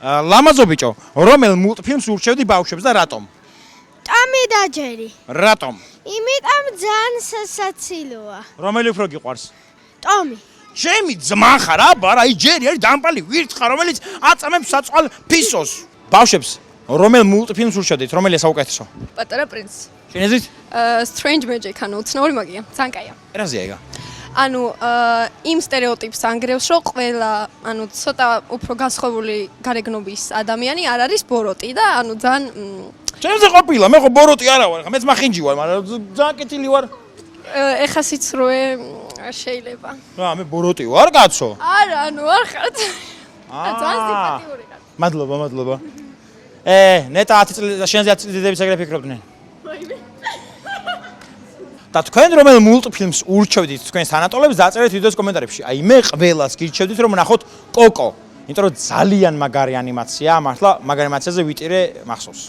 ლამაზო ბიჭო, რომელ მულტფილმს ურჩევდი ბავშვებს და რატომ? ტომი და ჯერი. რატომ? იმიტომ ძალიან სასაცილოა. რომელი უფრო გიყვარს? ტომი. ჩემი ძმა ხარ, აბა რა, ჯერი არის დამპალი ვირთხა, რომელიც აწამებს საწყალ ფისოს. ბავშვებს რომელ მულტფილმს ურჩევდით, რომელია საუკეთესო? პატარა პრინცი. შენ ეზით? Strange Magic, ანუ უცნაური მაგია, ძალიან კაია. ერაზეა იგა. ანუ იმ სტერეოტიპს ანგრევს, რომ ყველა, ანუ ცოტა უფრო გასხოვული გარეგნობის ადამიანი არ არის ბოროტი და ანუ ძალიან ჩემზე ყოფილა, მე ხო ბოროტი არა ვარ, მეც მახინჯი ვარ, მაგრამ ძალიან კეთილი ვარ. ეხა სიცრუე შეიძლება. რა, მე ბოროტი ვარ, კაცო? არა, ანუ არ ხარ. ძალიან სიმპათიური ხარ. მადლობა. ნეტა 10 წელი და შენზე 10 წელი დედების ეგრე ფიქრობდნენ. და თქვენ რომელ მულტფილმს ურჩევდით თქვენს თანატოლებს დაწერეთ ვიდეოს კომენტარებში. აი მე ყველას გირჩევდით რომ ნახოთ კოკო. იმიტომ რომ ძალიან მაგარი ანიმაცია, მართლა მაგარი ანიმაციაზე ვიტირე მახსოვს.